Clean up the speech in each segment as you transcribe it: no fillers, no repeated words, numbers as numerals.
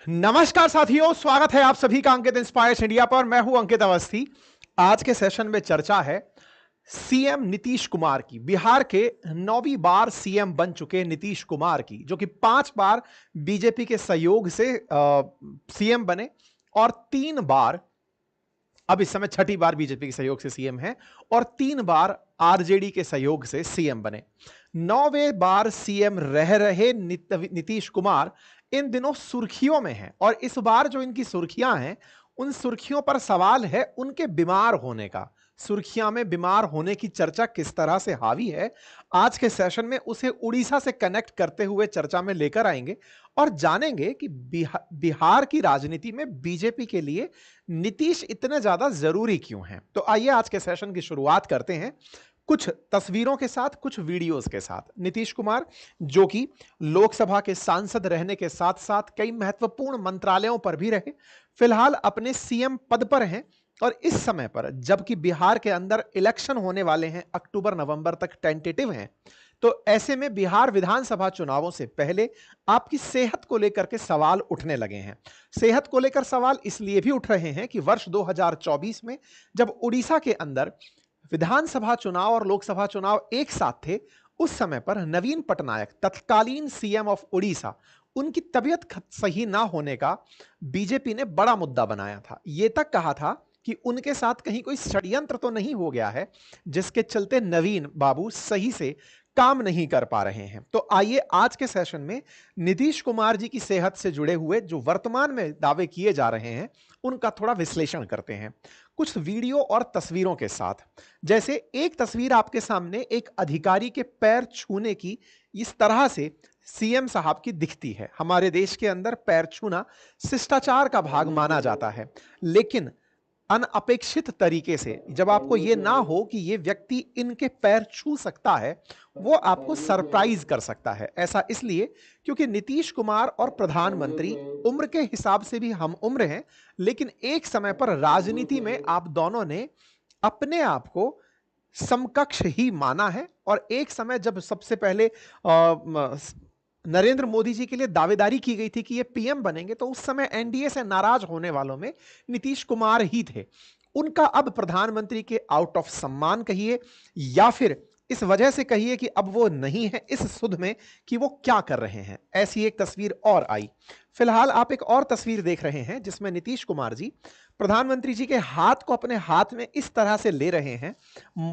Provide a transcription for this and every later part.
नमस्कार साथियों, स्वागत है आप सभी का अंकित इंस्पायर्स इंडिया पर। मैं हूं अंकित अवस्थी। आज के सेशन में चर्चा है सीएम नीतीश कुमार की। बिहार के 9वीं बार सीएम बन चुके नीतीश कुमार की, जो कि 5 बार बीजेपी के सहयोग से सीएम बने और 3 बार, अब इस समय 6ठी बार बीजेपी के सहयोग से सीएम है और 3 बार आरजेडी के सहयोग से सीएम बने। 9वें बार सीएम रह रहे नीतीश कुमार इन दिनों सुर्खियों में हैं और इस बार जो इनकी सुर्खियां हैं, उन सुर्खियों पर सवाल है उनके बीमार होने का। सुर्खियां में बीमार होने की चर्चा किस तरह से हावी है, आज के सेशन में उसे उड़ीसा से कनेक्ट करते हुए चर्चा में लेकर आएंगे और जानेंगे कि बिहार की राजनीति में बीजेपी के लिए नीतीश इतने ज्यादा जरूरी क्यों हैं। तो आइए आज के सेशन की शुरुआत करते हैं कुछ तस्वीरों के साथ, कुछ वीडियोस के साथ। नीतीश कुमार, जो कि लोकसभा के सांसद रहने के साथ साथ कई महत्वपूर्ण मंत्रालयों पर भी रहे, फिलहाल अपने सीएम पद पर हैं और इस समय पर जबकि बिहार के अंदर इलेक्शन होने वाले हैं, अक्टूबर नवंबर तक टेंटेटिव हैं, तो ऐसे में बिहार विधानसभा चुनावों से पहले आपकी सेहत को लेकर के सवाल उठने लगे हैं। सेहत को लेकर सवाल इसलिए भी उठ रहे हैं कि वर्ष 2024 में जब उड़ीसा के अंदर विधानसभा चुनाव और लोकसभा चुनाव एक साथ थे, उस समय पर नवीन पटनायक, तत्कालीन सीएम ऑफ उड़ीसा, उनकी तबीयत सही ना होने का बीजेपी ने बड़ा मुद्दा बनाया था। यह तक कहा था कि उनके साथ कहीं कोई षड्यंत्र तो नहीं हो गया है जिसके चलते नवीन बाबू सही से काम नहीं कर पा रहे हैं। तो आइए आज के सेशन में नीतीश कुमार जी की सेहत से जुड़े हुए जो वर्तमान में दावे किए जा रहे हैं, उनका थोड़ा विश्लेषण करते हैं कुछ वीडियो और तस्वीरों के साथ। जैसे एक तस्वीर आपके सामने एक अधिकारी के पैर छूने की इस तरह से सीएम साहब की दिखती है। हमारे देश के अंदर पैर छूना शिष्टाचार का भाग माना जाता है, लेकिन अनअपेक्षित तरीके से जब आपको यह ना हो कि यह व्यक्ति इनके पैर छू सकता है, वो आपको सरप्राइज कर सकता है। ऐसा इसलिए क्योंकि नीतीश कुमार और प्रधानमंत्री उम्र के हिसाब से भी हम उम्र हैं, लेकिन एक समय पर राजनीति में आप दोनों ने अपने आप को समकक्ष ही माना है और एक समय जब सबसे पहले नरेंद्र मोदी जी के लिए दावेदारी की गई थी कि ये पीएम बनेंगे, तो उस समय एनडीए से नाराज होने वालों में नीतीश कुमार ही थे। उनका अब प्रधानमंत्री के आउट ऑफ सम्मान कहिए या फिर इस वजह से कहिए कि अब वो नहीं है इस सुध में कि वो क्या कर रहे हैं, ऐसी एक तस्वीर और आई। फिलहाल आप एक और तस्वीर देख रहे हैं जिसमें नीतीश कुमार जी प्रधानमंत्री जी के हाथ को अपने हाथ में इस तरह से ले रहे हैं।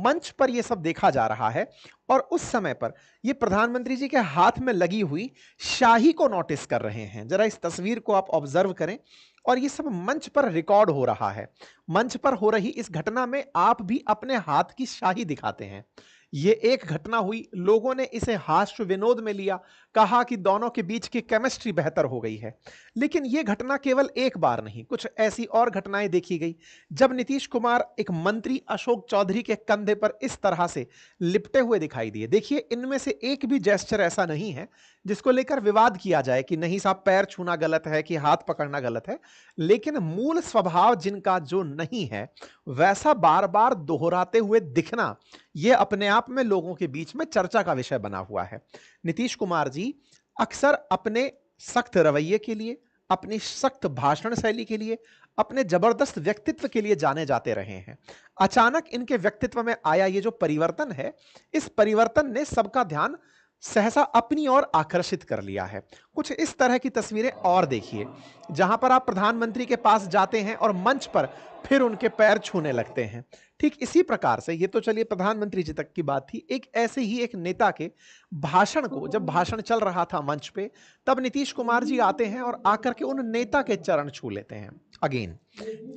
मंच पर यह सब देखा जा रहा है और उस समय पर यह प्रधानमंत्री जी के हाथ में लगी हुई शाही को नोटिस कर रहे हैं। जरा इस तस्वीर को आप ऑब्जर्व करें और यह सब मंच पर रिकॉर्ड हो रहा है। मंच पर हो रही इस घटना में आप भी अपने हाथ की शाही दिखाते हैं। यह एक घटना हुई, लोगों ने इसे हास्य विनोद में लिया, कहा कि दोनों के बीच की केमिस्ट्री बेहतर हो गई है। लेकिन यह घटना केवल एक बार नहीं, कुछ ऐसी और घटनाएं देखी गई जब नीतीश कुमार एक मंत्री अशोक चौधरी के कंधे पर इस तरह से लिपटे हुए दिखाई दिए। देखिए, इनमें से एक भी जेस्चर ऐसा नहीं है जिसको लेकर विवाद किया जाए कि नहीं साहब पैर छूना गलत है कि हाथ पकड़ना गलत है, लेकिन मूल स्वभाव जिनका जो नहीं है वैसा बार बार दोहराते हुए दिखना, यह अपने आप में लोगों के बीच में चर्चा का विषय बना हुआ है। नीतीश कुमार जी अक्सर अपने सख्त रवैये के लिए, अपनी सख्त भाषण शैली के लिए, अपने जबरदस्त व्यक्तित्व के लिए जाने जाते रहे हैं। अचानक इनके व्यक्तित्व में आया ये जो परिवर्तन है, इस परिवर्तन ने सबका ध्यान सहसा अपनी ओर आकर्षित कर लिया है। कुछ इस तरह की तस्वीरें और देखिए जहां पर आप प्रधानमंत्री के पास जाते हैं और मंच पर फिर उनके पैर छूने लगते हैं। ठीक इसी प्रकार से, ये तो चलिए प्रधानमंत्री जी तक की बात थी, एक ऐसे ही एक नेता के भाषण को, जब भाषण चल रहा था मंच पे, तब नीतीश कुमार जी आते हैं और आकर के उन नेता के चरण छू लेते हैं। अगेन,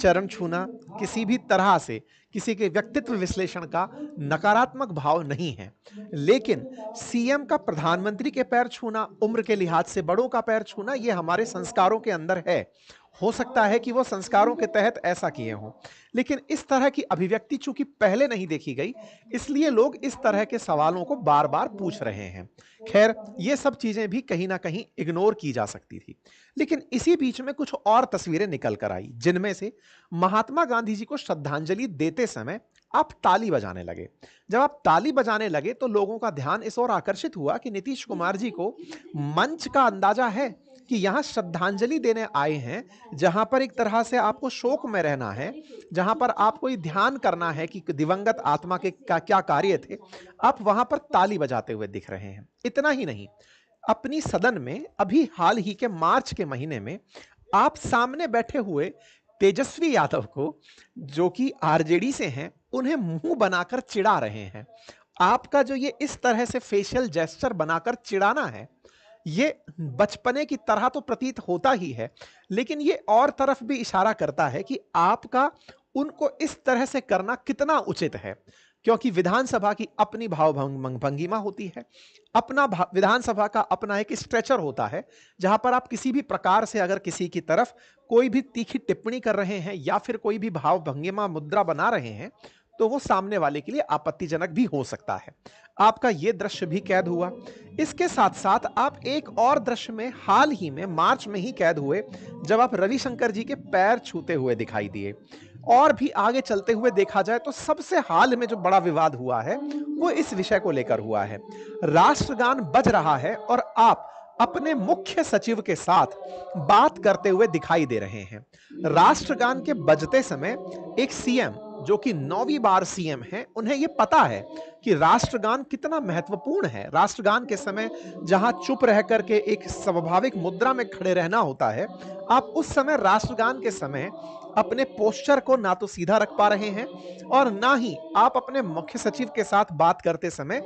चरण छूना किसी भी तरह से किसी के व्यक्तित्व विश्लेषण का नकारात्मक भाव नहीं है, लेकिन सीएम का प्रधानमंत्री के पैर छूना, उम्र के लिहाज से बड़ों का पैर छूना, यह हमारे संस्कारों के अंदर है। हो सकता है कि वो संस्कारों के तहत ऐसा किए हों, लेकिन इस तरह की अभिव्यक्ति चूंकि पहले नहीं देखी गई, इसलिए लोग इस तरह के सवालों को बार बार पूछ रहे हैं। खैर, ये सब चीजें भी कहीं ना कहीं इग्नोर की जा सकती थी, लेकिन इसी बीच में कुछ और तस्वीरें निकल कर आई, जिनमें से महात्मा गांधी जी को श्रद्धांजलि देते समय आप ताली बजाने लगे। जब आप ताली बजाने लगे तो लोगों का ध्यान इस ओर आकर्षित हुआ कि नीतीश कुमार जी को मंच का अंदाजा है कि यहां श्रद्धांजलि देने आए हैं, जहां पर एक तरह से आपको शोक में रहना है, जहां पर आपको ये ध्यान करना है कि दिवंगत आत्मा के क्या कार्य थे, आप वहां पर ताली बजाते हुए दिख रहे हैं। इतना ही नहीं, अपनी सदन में अभी हाल ही के मार्च के महीने में आप सामने बैठे हुए तेजस्वी यादव को, जो कि आरजेडी से हैं, उन्हें मुंह बनाकर चिढ़ा रहे हैं। आपका जो ये इस तरह से फेशियल जेस्चर बनाकर चिढ़ाना है, ये बचपने की तरह तो प्रतीत होता ही है, लेकिन ये और तरफ भी इशारा करता है कि आपका उनको इस तरह से करना कितना उचित है, क्योंकि विधानसभा की अपनी भंगिमा होती है, अपना विधानसभा का अपना एक स्ट्रेचर होता है, जहां पर आप किसी भी प्रकार से अगर किसी की तरफ कोई भी तीखी टिप्पणी कर रहे हैं या फिर कोई भी भाव भंगिमा मुद्रा बना रहे हैं, तो वो सामने वाले के लिए आपत्तिजनक भी हो सकता है। आपका ये दृश्य भी कैद हुआ। इसके साथ साथ आप एक और दृश्य में हाल ही में मार्च में ही कैद हुए, जब आप रविशंकर जी के पैर छूते हुए दिखाई दिए। और भी आगे चलते हुए देखा जाए तो सबसे हाल में जो बड़ा विवाद हुआ है, वो इस विषय को लेकर हुआ है। राष्ट्रगान बज रहा है और आप अपने मुख्य सचिव के साथ बात करते हुए दिखाई दे रहे हैं। राष्ट्रगान के बजते समय एक सीएम, जो कि 9वीं बार सीएम हैं, उन्हें यह पता है कि राष्ट्रगान कितना महत्वपूर्ण है। राष्ट्रगान के समय जहां चुप रह करके एक स्वाभाविक मुद्रा में खड़े रहना होता है, आप उस समय राष्ट्रगान के समय अपने पोस्चर को ना तो सीधा रख पा रहे हैं और ना ही आप अपने मुख्य सचिव के साथ बात करते समय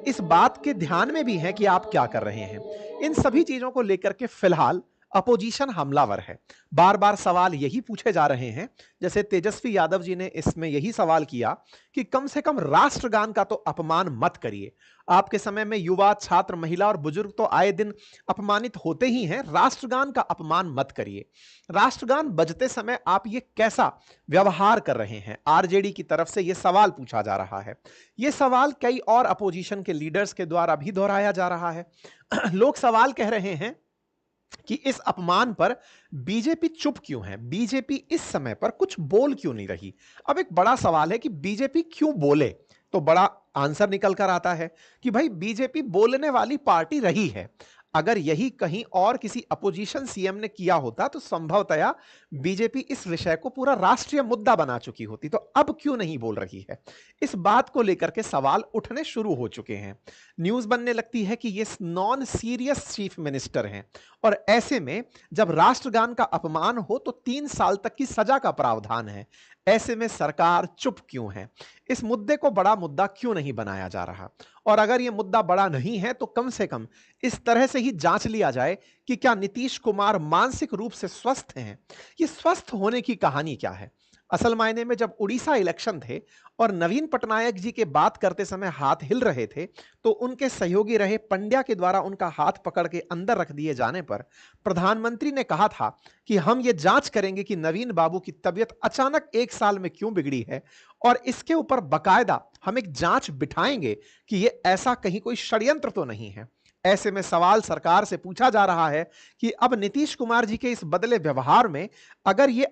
इस बात के ध्यान में भी हैं कि आप क्या कर रहे हैं। इन सभी चीजों को लेकर के फिलहाल अपोजिशन हमलावर है। बार बार सवाल यही पूछे जा रहे हैं, जैसे तेजस्वी यादव जी ने इसमें यही सवाल किया कि कम से कम राष्ट्रगान का तो अपमान मत करिए। आपके समय में युवा, छात्र, महिला और बुजुर्ग तो आए दिन अपमानित होते ही हैं, राष्ट्रगान का अपमान मत करिए। राष्ट्रगान बजते समय आप ये कैसा व्यवहार कर रहे हैं, आरजेडी की तरफ से यह सवाल पूछा जा रहा है। यह सवाल कई और अपोजिशन के लीडर्स के द्वारा भी दोहराया जा रहा है। लोग सवाल कह रहे हैं कि इस अपमान पर बीजेपी चुप क्यों है, बीजेपी इस समय पर कुछ बोल क्यों नहीं रही। अब एक बड़ा सवाल है कि बीजेपी क्यों बोले, तो बड़ा आंसर निकल कर आता है कि भाई बीजेपी बोलने वाली पार्टी रही है। अगर यही कहीं और किसी अपोजिशन सीएम ने किया होता तो संभवतया बीजेपी इस विषय को पूरा राष्ट्रीय मुद्दा बना चुकी होती, तो अब क्यों नहीं बोल रही है। इस बात को लेकर के सवाल उठने शुरू हो चुके हैं। न्यूज बनने लगती है कि ये नॉन सीरियस चीफ मिनिस्टर हैं और ऐसे में जब राष्ट्रगान का अपमान हो तो 3 साल तक की सजा का प्रावधान है। ऐसे में सरकार चुप क्यों है, इस मुद्दे को बड़ा मुद्दा क्यों नहीं बनाया जा रहा। और अगर यह मुद्दा बड़ा नहीं है तो कम से कम इस तरह से ही जांच लिया जाए कि क्या नीतीश कुमार मानसिक रूप से स्वस्थ हैं। ये स्वस्थ होने की कहानी क्या है। असल मायने में जब उड़ीसा इलेक्शन थे और नवीन पटनायक जी के बात करते समय हाथ हिल रहे थे, तो उनके सहयोगी रहे पंड्या के द्वारा उनका हाथ पकड़ के अंदर रख दिए जाने पर प्रधानमंत्री ने कहा था कि हम ये जांच करेंगे कि नवीन बाबू की तबीयत अचानक 1 साल में क्यों बिगड़ी है और इसके ऊपर बकायदा हम एक जांच बिठाएंगे कि ये ऐसा कहीं कोई षड्यंत्र तो नहीं है। ऐसे में सवाल सरकार से पूछा जा रहा है कि अब नीतीश कुमार जी के इस बदले व्यवहार में अगर ये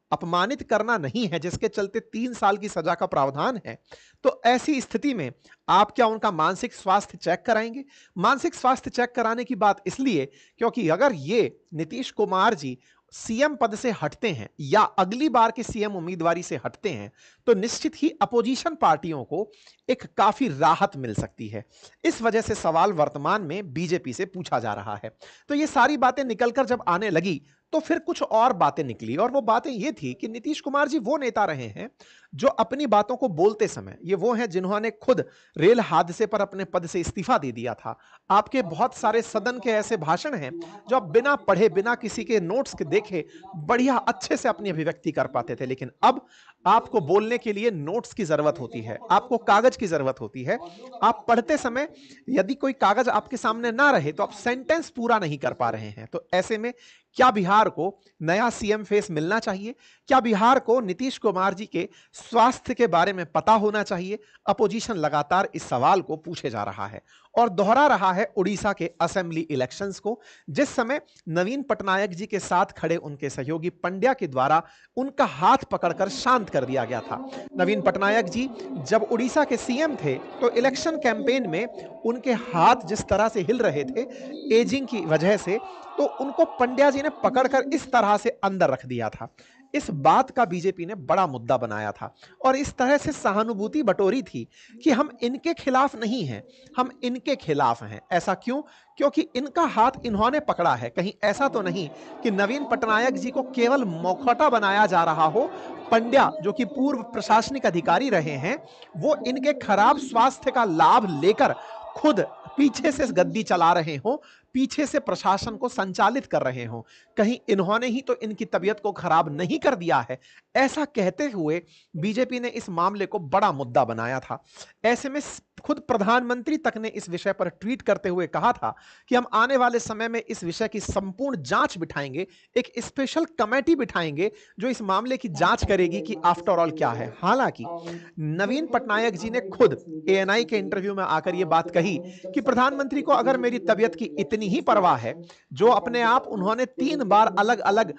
अपमानित करना नहीं है, जिसके चलते 3 साल की सजा का प्रावधान है, तो ऐसी स्थिति में आप क्या उनका मानसिक स्वास्थ्य चेक कराएंगे। मानसिक स्वास्थ्य चेक कराने की बात इसलिए क्योंकि अगर ये नीतीश कुमार जी सीएम पद से हटते हैं या अगली बार के सीएम उम्मीदवारी से हटते हैं, तो निश्चित ही अपोजिशन पार्टियों को एक काफी राहत मिल सकती है। इस वजह से सवाल वर्तमान में बीजेपी से पूछा जा रहा है। तो ये सारी बातें निकलकर जब आने लगी तो फिर कुछ और बातें निकली और वो बातें ये थी कि नीतीश कुमार जी वो नेता रहे हैं जो अपनी बातों को बोलते समय, ये वो हैं जिन्होंने खुद रेल हादसे पर अपने पद से इस्तीफा दे दिया था। आपके बहुत सारे सदन के ऐसे भाषण हैं जो आप बिना पढ़े, बिना किसी के नोट्स के देखे बढ़िया अच्छे से अपनी अभिव्यक्ति कर पाते थे, लेकिन अब आपको बोलने के लिए नोट्स की जरूरत होती है, आपको कागज की जरूरत होती है। आप पढ़ते समय यदि कोई कागज आपके सामने ना रहे तो आप सेंटेंस पूरा नहीं कर पा रहे हैं। तो ऐसे में क्या बिहार को नया सीएम फेस मिलना चाहिए, क्या बिहार को नीतीश कुमार जी के स्वास्थ्य के बारे में पता होना चाहिए। अपोजिशन लगातार इस सवाल को पूछे जा रहा है और दोहरा रहा है उड़ीसा के असेंबली इलेक्शंस को, जिस समय नवीन पटनायक जी के साथ खड़े उनके सहयोगी पंड्या के द्वारा उनका हाथ पकड़कर शांत कर दिया गया था। नवीन पटनायक जी जब उड़ीसा के सीएम थे तो इलेक्शन कैंपेन में उनके हाथ जिस तरह से हिल रहे थे एजिंग की वजह से, तो उनको पंड्या जी ने पकड़कर इस तरह से अंदर रख दिया था। इस बात का बीजेपी ने बड़ा मुद्दा बनाया था और इस तरह से सहानुभूति बटोरी थी कि हम इनके खिलाफ नहीं हैं, हम इनके खिलाफ हैं। ऐसा क्यों? क्योंकि इनका हाथ इन्होंने पकड़ा है। कहीं ऐसा तो नहीं कि नवीन पटनायक जी को केवल मौखौटा बनाया जा रहा हो। पंड्या जो कि पूर्व प्रशासनिक अधिकारी रहे हैं, वो इनके खराब स्वास्थ्य का लाभ लेकर खुद पीछे से गद्दी चला रहे हो, पीछे से प्रशासन को संचालित कर रहे हो। कहीं इन्होंने ही तो इनकी तबीयत को खराब नहीं कर दिया है, ऐसा कहते हुए बीजेपी ने इस मामले को बड़ा मुद्दा बनाया था। ऐसे में खुद प्रधानमंत्री तक ने इस विषय पर ट्वीट करते हुए कहा था कि हम आने वाले समय में इस विषय की संपूर्ण जांच बिठाएंगे, एक स्पेशल कमेटी बिठाएंगे जो इस मामले की जांच करेगी कि आफ्टर ऑल क्या है। हालांकि नवीन पटनायक जी ने खुद एएनआई के इंटरव्यू में आकर यह बात कही कि प्रधानमंत्री को अगर मेरी तबीयत की इतनी ही परवाह है, जो अपने आप उन्होंने 3 बार अलग अलग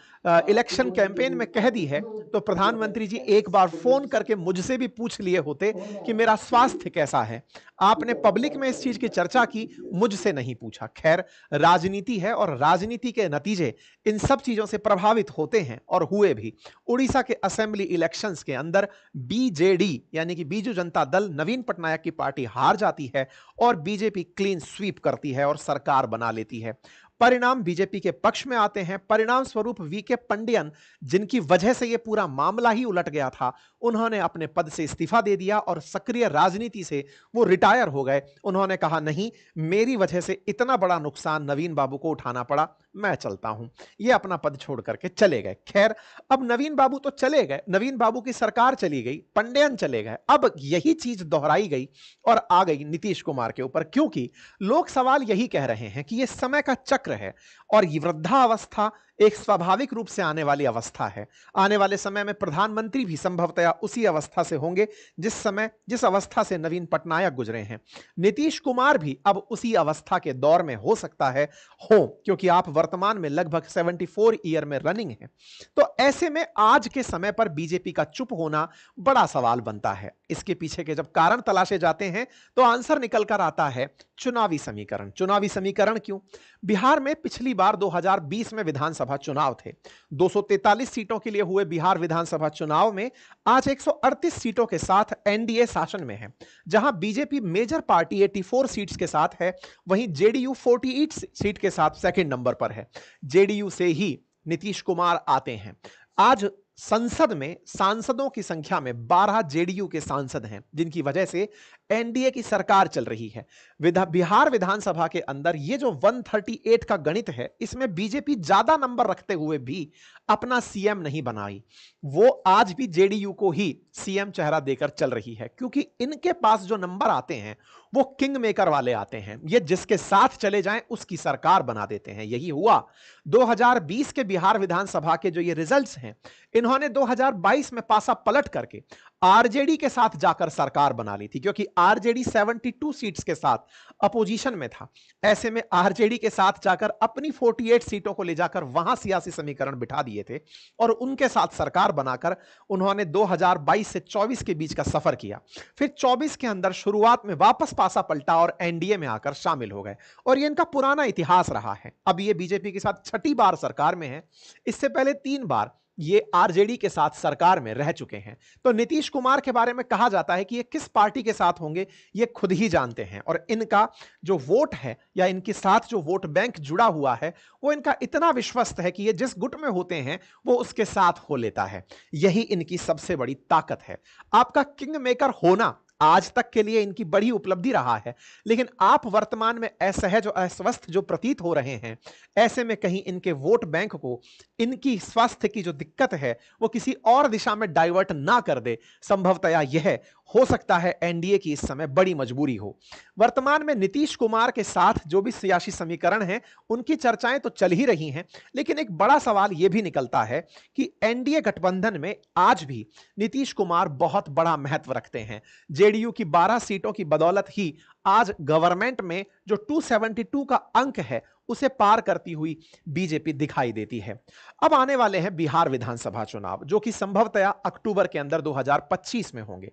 इलेक्शन कैंपेन में कह दी है, तो प्रधानमंत्री जी एक बार फोन करके मुझसे भी पूछ लिए होते कि मेरा स्वास्थ्य कैसा है। आपने पब्लिक में इस चीज की चर्चा की, मुझसे नहीं पूछा। खैर, राजनीति है और राजनीति के नतीजे इन सब चीजों से प्रभावित होते हैं और हुए भी। उड़ीसा के असेंबली इलेक्शंस के अंदर बीजेडी यानी कि बीजू जनता दल, नवीन पटनायक की पार्टी हार जाती है और बीजेपी क्लीन स्वीप करती है और सरकार बना लेती है। परिणाम बीजेपी के पक्ष में आते हैं। परिणाम स्वरूप वीके पंडियन, जिनकी वजह से यह पूरा मामला ही उलट गया था, उन्होंने अपने पद से इस्तीफा दे दिया और सक्रिय राजनीति से वो रिटायर हो गए। उन्होंने कहा, नहीं, मेरी वजह से इतना बड़ा नुकसान नवीन बाबू को उठाना पड़ा, मैं चलता हूं। ये अपना पद छोड़ करके चले गए। खैर, अब नवीन बाबू तो चले गए, नवीन बाबू की सरकार चली गई, पंडियन चले गए। अब यही चीज दोहराई गई और आ गई नीतीश कुमार के ऊपर, क्योंकि लोग सवाल यही कह रहे हैं कि यह समय का चक्र है और ये वृद्धावस्था एक स्वाभाविक रूप से आने वाली अवस्था है। आने वाले समय में प्रधानमंत्री भी संभवतया उसी अवस्था से होंगे जिस अवस्था से नवीन पटनायक गुजरे हैं। नीतीश कुमार भी अब उसी अवस्था के दौर में हो सकता है क्योंकि आप वर्तमान में लगभग 74 ईयर में रनिंग है। तो ऐसे में आज के समय पर बीजेपी का चुप होना बड़ा सवाल बनता है। इसके पीछे के जब कारण तलाशे जाते हैं तो आंसर निकल कर आता है चुनावी समीकरण। चुनावी समीकरण क्यों? बिहार में पिछली बार 2020 में विधानसभा चुनाव थे। 243 सीटों के लिए हुए बिहार विधानसभा चुनाव में आज 138 सीटों के साथ एनडीए शासन में है। जहां बीजेपी मेजर पार्टी 84 सीट्स के साथ है, वहीं जेडीयू 48 सीट के साथ सेकंड नंबर पर है। जेडीयू से ही नीतीश कुमार आते हैं। आज संसद में सांसदों की संख्या में 12 जेडीयू के सांसद हैं, जिनकी वजह से एनडीए की सरकार चल रही है। बिहार विधानसभा के अंदर ये जो 138 का गणित है, इसमें बीजेपी ज्यादा नंबर रखते हुए भी अपना सीएम नहीं बनाई। वो आज भी जेडीयू को ही सीएम चेहरा देकर चल रही है, क्योंकि इनके पास जो नंबर आते हैं वो किंग मेकर वाले आते हैं। ये जिसके साथ चले जाएं उसकी सरकार बना देते हैं। यही हुआ 2020 के बिहार विधानसभा के जो ये रिजल्ट्स हैं, इन्होंने 2022 में पासा पलट करके आरजेडी के साथ जाकर सरकार बना ली थी, क्योंकि आरजेडी 72 सीट्स के साथ अपोजिशन में था। ऐसे में आरजेडी के साथ जाकर अपनी 48 सीटों को ले जाकर वहां सियासी समीकरण बिठा दिए थे और उनके साथ सरकार बनाकर उन्होंने 2022 से 24 के बीच का सफर किया। फिर 24 के अंदर शुरुआत में वापस पासा पलटा और एनडीए में आकर शामिल हो गए और ये इनका पुराना इतिहास रहा है। अब ये बीजेपी के साथ छठी बार सरकार में है। इससे पहले 3 बार ये आरजेडी के साथ सरकार में रह चुके हैं। तो नीतीश कुमार के बारे में कहा जाता है कि ये किस पार्टी के साथ होंगे ये खुद ही जानते हैं, और इनका जो वोट है या इनके साथ जो वोट बैंक जुड़ा हुआ है वो इनका इतना विश्वस्त है कि ये जिस गुट में होते हैं वो उसके साथ हो लेता है। यही इनकी सबसे बड़ी ताकत है। आपका किंग मेकर होना आज तक के लिए इनकी बड़ी उपलब्धि रहा है, लेकिन आप वर्तमान में असहज और अस्वस्थ जो प्रतीत हो रहे हैं, ऐसे में कहीं इनके वोट बैंक को इनकी स्वास्थ्य की जो दिक्कत है वो किसी और दिशा में डाइवर्ट ना कर दे। संभवतया यह हो सकता है एनडीए की इस समय बड़ी मजबूरी हो। वर्तमान में नीतीश कुमार के साथ जो भी सियासी समीकरण हैं, उनकी चर्चाएं तो चल ही रही हैं, लेकिन एक बड़ा सवाल यह भी निकलता है कि एनडीए गठबंधन में आज भी नीतीश कुमार बहुत बड़ा महत्व रखते हैं। जेडीयू की 12 सीटों की बदौलत ही आज गवर्नमेंट में जो 272 का अंक है, उसे पार करती हुई बीजेपी दिखाई देती है। अब आने वाले हैं बिहार विधानसभा चुनाव, जो कि संभवतया अक्टूबर के अंदर 2025 में होंगे।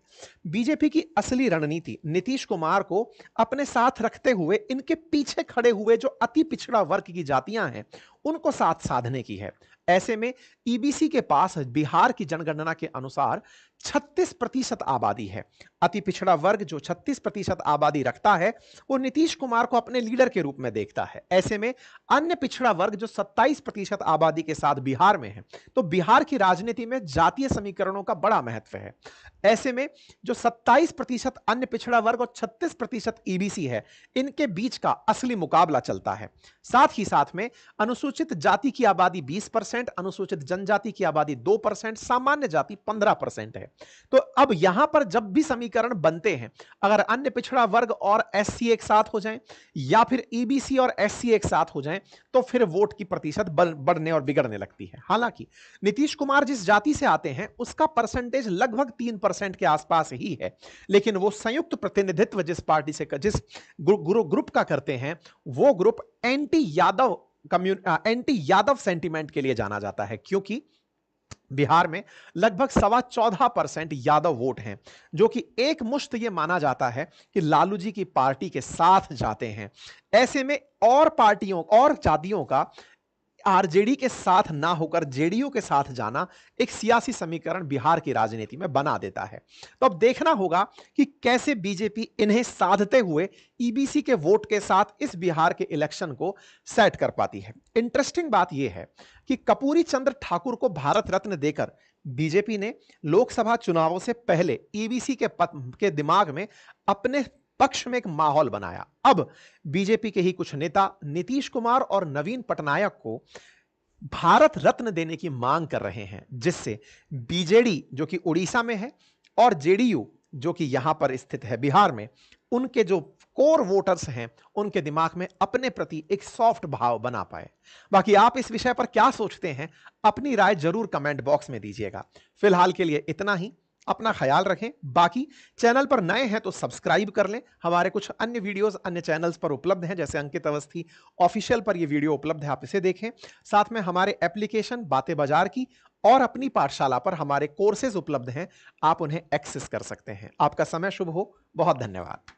बीजेपी की असली रणनीति नीतीश कुमार को अपने साथ रखते हुए इनके पीछे खड़े हुए जो अति पिछड़ा वर्ग की जातियां हैं, उनको साथ साधने की है। ऐसे में ईबीसी के पास बिहार की जनगणना के अनुसार 36% आबादी है। अति पिछड़ा वर्ग जो 36% आबादी रखता है, वो नीतीश कुमार को अपने लीडर के रूप में देखता है। ऐसे में अन्य पिछड़ा वर्ग जो 27% आबादी के साथ बिहार में है, तो बिहार की राजनीति में जातीय समीकरणों का बड़ा महत्व है। ऐसे में जो 27% अन्य पिछड़ा वर्ग और 36% ईबीसी है, इनके बीच का असली मुकाबला चलता है। साथ ही साथ में अनुसूचित जाति की आबादी 20%, अनुसूचित जनजाति की आबादी 2%, सामान्य जाति 15% है। तो अब यहां पर जब भी समीकरण बनते हैं, अगर अन्य पिछड़ा वर्ग और एससी एक साथ हो जाएं या फिर ईबीसी और एससी एक साथ हो जाएं, तो फिर वोट की प्रतिशत बढ़ने और बिगड़ने लगती है। हालांकि नीतीश कुमार जिस जाति से आते हैं, उसका परसेंटेज लगभग 3% के आसपास ही है, लेकिन वो संयुक्त प्रतिनिधित्व जिस पार्टी से जिस ग्रुप का करते हैं, वो ग्रुप एंटी यादव सेंटीमेंट के लिए जाना जाता है, क्योंकि बिहार में लगभग 14.25% यादव वोट हैं, जो कि एक मुश्त यह माना जाता है कि लालू जी की पार्टी के साथ जाते हैं। ऐसे में और पार्टियों और जातियों का आरजेडी के साथ ना होकर जेडीयू के साथ जाना एक सियासी समीकरण बिहार की राजनीति में बना देता है। तो अब देखना होगा कि कैसे बीजेपी इन्हें साधते हुए ईबीसी के वोट के साथ इस बिहार के इलेक्शन को सेट कर पाती है। इंटरेस्टिंग बात यह है कि कर्पूरी चंद्र ठाकुर को भारत रत्न देकर बीजेपी ने लोकसभा चुनावों से पहले ईबीसी के दिमाग में अपने पक्ष में एक माहौल बनाया। अब बीजेपी के ही कुछ नेता नीतीश कुमार और नवीन पटनायक को भारत रत्न देने की मांग कर रहे हैं, जिससे बीजेडी जो कि उड़ीसा में है और जेडीयू जो कि यहां पर स्थित है बिहार में, उनके जो कोर वोटर्स हैं, उनके दिमाग में अपने प्रति एक सॉफ्ट भाव बना पाए। बाकी आप इस विषय पर क्या सोचते हैं, अपनी राय जरूर कमेंट बॉक्स में दीजिएगा। फिलहाल के लिए इतना ही। अपना ख्याल रखें। बाकी चैनल पर नए हैं तो सब्सक्राइब कर लें। हमारे कुछ अन्य वीडियोस अन्य चैनल्स पर उपलब्ध हैं, जैसे अंकित अवस्थी ऑफिशियल पर ये वीडियो उपलब्ध है, आप इसे देखें। साथ में हमारे एप्लीकेशन बातें बाजार की और अपनी पाठशाला पर हमारे कोर्सेज उपलब्ध हैं, आप उन्हें एक्सेस कर सकते हैं। आपका समय शुभ हो। बहुत धन्यवाद।